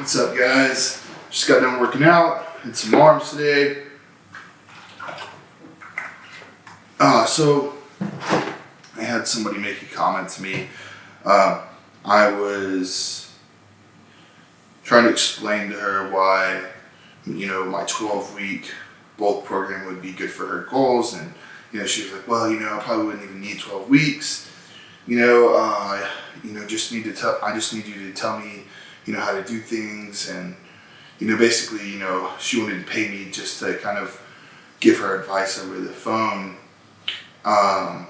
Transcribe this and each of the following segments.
What's up, guys? Just got done working out. Did some arms today. So I had somebody make a comment to me. I was trying to explain to her why, my 12-week bulk program would be good for her goals, and she was like, well, I probably wouldn't even need 12 weeks. I just need you to tell me, how to do things, and basically, she wanted to pay me just to kind of give her advice over the phone, and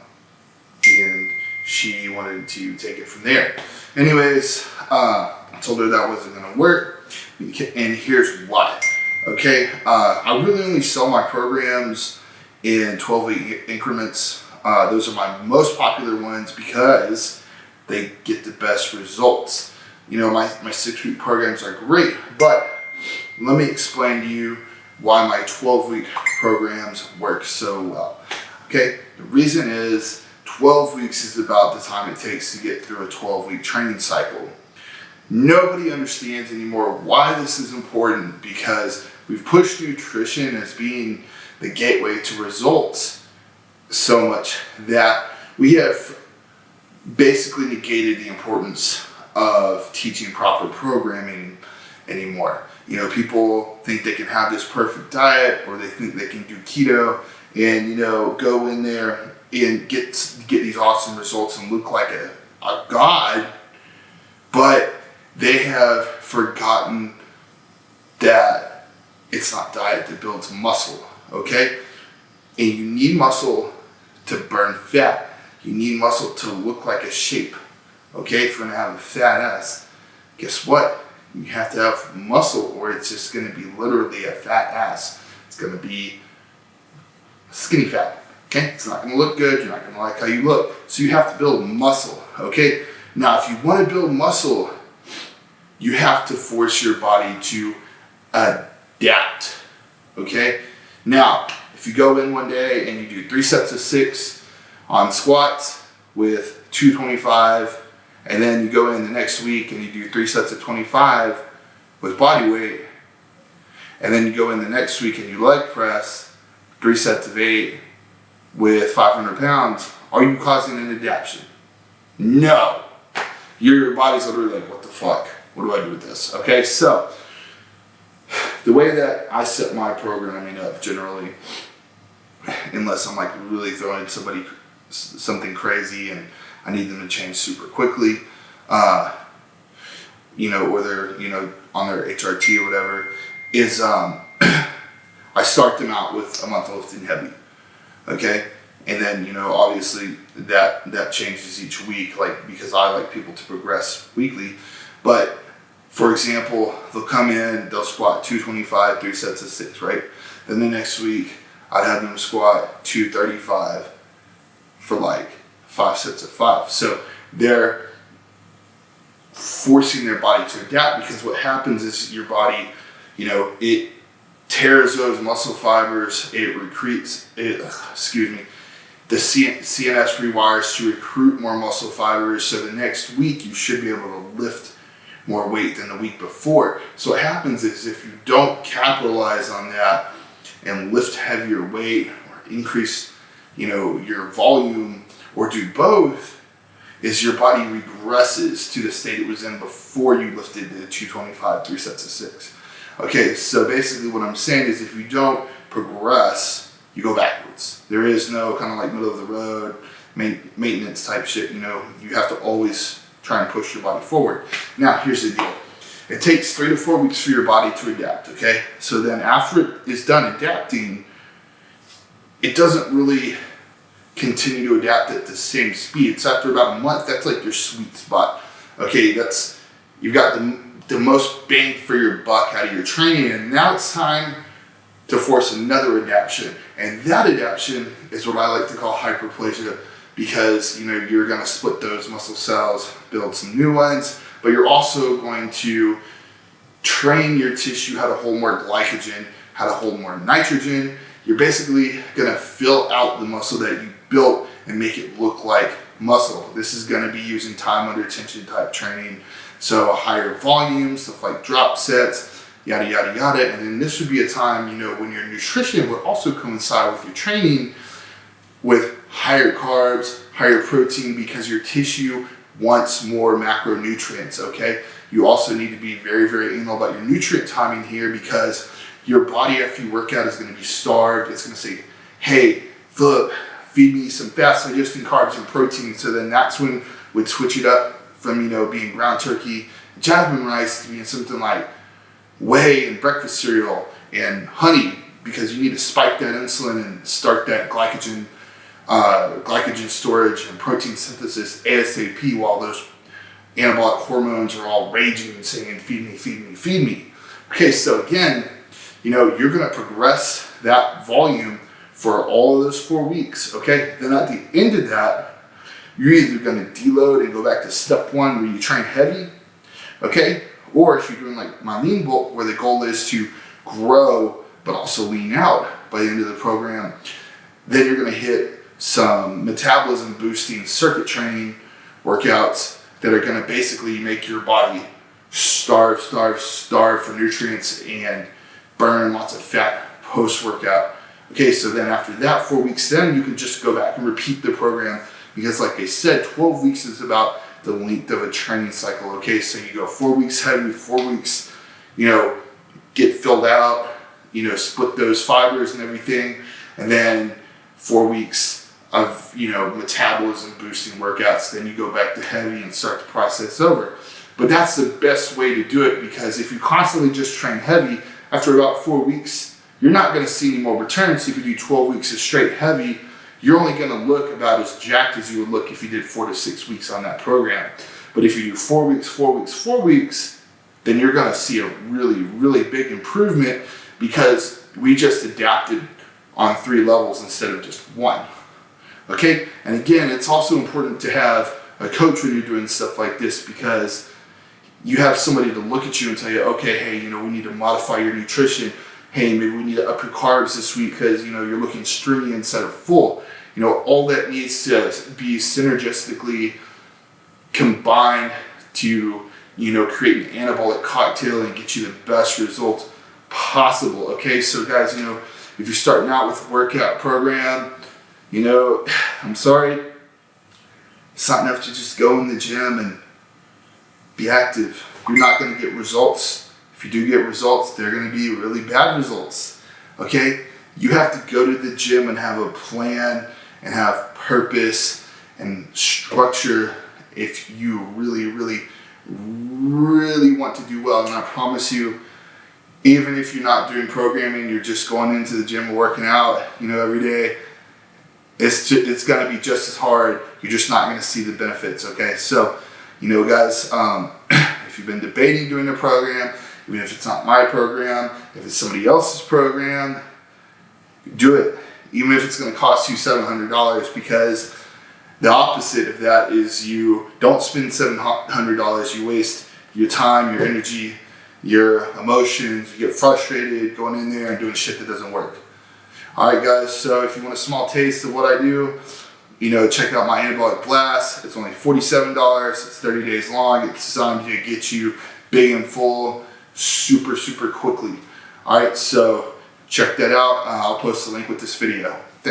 she wanted to take it from there. Anyways, I told her that wasn't gonna work, and here's why. Okay, I really only sell my programs in 12-week increments. Those are my most popular ones because they get the best results. My 6-week programs are great, but let me explain to you why my 12-week programs work so well. Okay, the reason is 12 weeks is about the time it takes to get through a 12-week training cycle. Nobody understands anymore why this is important, because we've pushed nutrition as being the gateway to results so much that we have basically negated the importance of teaching proper programming anymore. People think they can have this perfect diet, or they think they can do keto and go in there and get these awesome results and look like a god, but they have forgotten that it's not diet that builds muscle. Okay, and you need muscle to burn fat. You need muscle to look like a shape. Okay, if you're gonna have a fat ass, guess what? You have to have muscle, or it's just gonna be literally a fat ass. It's gonna be skinny fat. Okay, it's not gonna look good. You're not gonna like how you look. So you have to build muscle. Okay, now if you want to build muscle, you have to force your body to adapt. Okay, now if you go in one day and you do 3 sets of 6 on squats with 225, and then you go in the next week and you do 3 sets of 25 with body weight, and then you go in the next week and you leg press 3 sets of 8 with 500 pounds, are you causing an adaptation? No. Your body's literally like, what the fuck? What do I do with this? Okay, so the way that I set my programming up generally, unless I'm like really throwing somebody something crazy and I need them to change super quickly, or they're, on their HRT or whatever, is I start them out with a month of lifting heavy. Okay, and then obviously that changes each week, like, because I like people to progress weekly. But for example, they'll come in, they'll squat 225, 3 sets of 6, right? Then the next week I'd have them squat 235 for like 5 sets of 5. So they're forcing their body to adapt, because what happens is your body, it tears those muscle fibers, it recruits, the CNS rewires to recruit more muscle fibers, so the next week you should be able to lift more weight than the week before. So what happens is, if you don't capitalize on that and lift heavier weight, or increase, your volume, or do both, is your body regresses to the state it was in before you lifted the 225, 3 sets of 6. Okay, so basically what I'm saying is, if you don't progress, you go backwards. There is no kind of like middle of the road maintenance type shit. You have to always try and push your body forward. Now, here's the deal. It takes 3 to 4 weeks for your body to adapt, okay? So then after it is done adapting, it doesn't really continue to adapt at the same speed. It's after about a month, that's like your sweet spot. Okay, you've got the most bang for your buck out of your training, and now it's time to force another adaptation. And that adaptation is what I like to call hyperplasia, because you're going to split those muscle cells, build some new ones, but you're also going to train your tissue how to hold more glycogen, how to hold more nitrogen. You're basically going to fill out the muscle that you built and make it look like muscle. This is going to be using time under tension type training. So higher volume, stuff like drop sets, yada, yada, yada. And then this would be a time, you know, when your nutrition would also coincide with your training with higher carbs, higher protein, because your tissue wants more macronutrients, okay? You also need to be very, very anal about your nutrient timing here, because your body after you work out is going to be starved. It's going to say, hey, Philip, feed me some fats, digesting carbs and protein. So then that's when we'd switch it up from, you know, being ground turkey, jasmine rice to being something like whey and breakfast cereal and honey, because you need to spike that insulin and start that glycogen storage and protein synthesis ASAP, while those anabolic hormones are all raging and saying, feed me, feed me, feed me. Okay, so again, you know, you're going to progress that volume for all of those 4 weeks, okay? Then at the end of that, you're either going to deload and go back to step one where you train heavy, okay? Or if you're doing like my lean bulk, where the goal is to grow but also lean out by the end of the program, then you're going to hit some metabolism boosting circuit training workouts that are going to basically make your body starve for nutrients and burn lots of fat post-workout. Okay, so then after that 4 weeks, then you can just go back and repeat the program, because like I said, 12 weeks is about the length of a training cycle. Okay, so you go 4 weeks heavy, 4 weeks, you know, get filled out, you know, split those fibers and everything, and then 4 weeks of, you know, metabolism boosting workouts. Then you go back to heavy and start the process over. But that's the best way to do it, because if you constantly just train heavy, after about 4 weeks, you're not going to see any more returns. If you do 12 weeks of straight heavy, you're only going to look about as jacked as you would look if you did 4 to 6 weeks on that program. But if you do 4 weeks, 4 weeks, 4 weeks, then you're going to see a really, really big improvement, because we just adapted on 3 levels instead of just 1. Okay? And again, it's also important to have a coach when you're doing stuff like this, because you have somebody to look at you and tell you, okay, hey, you know, we need to modify your nutrition. Hey, maybe we need to up your carbs this week because, you know, you're looking stringy instead of full. You know, all that needs to be synergistically combined to, you know, create an anabolic cocktail and get you the best results possible. Okay, so guys, you know, if you're starting out with a workout program, you know, I'm sorry, it's not enough to just go in the gym and be active. You're not going to get results. If you do get results, they're going to be really bad results. Okay? You have to go to the gym and have a plan and have purpose and structure if you really, really, really want to do well. And I promise you, even if you're not doing programming, you're just going into the gym and working out, you know, every day, it's going to be just as hard. You're just not going to see the benefits. Okay? So, you know, guys, if you've been debating doing a program, even if it's not my program, if it's somebody else's program, do it. Even if it's going to cost you $700, because the opposite of that is you don't spend $700. You waste your time, your energy, your emotions. You get frustrated going in there and doing shit that doesn't work. All right, guys. So if you want a small taste of what I do, you know, check out my Anabolic Blast. It's only $47. It's 30 days long. It's designed to get you big and full super, super quickly. All right, so check that out. I'll post the link with this video.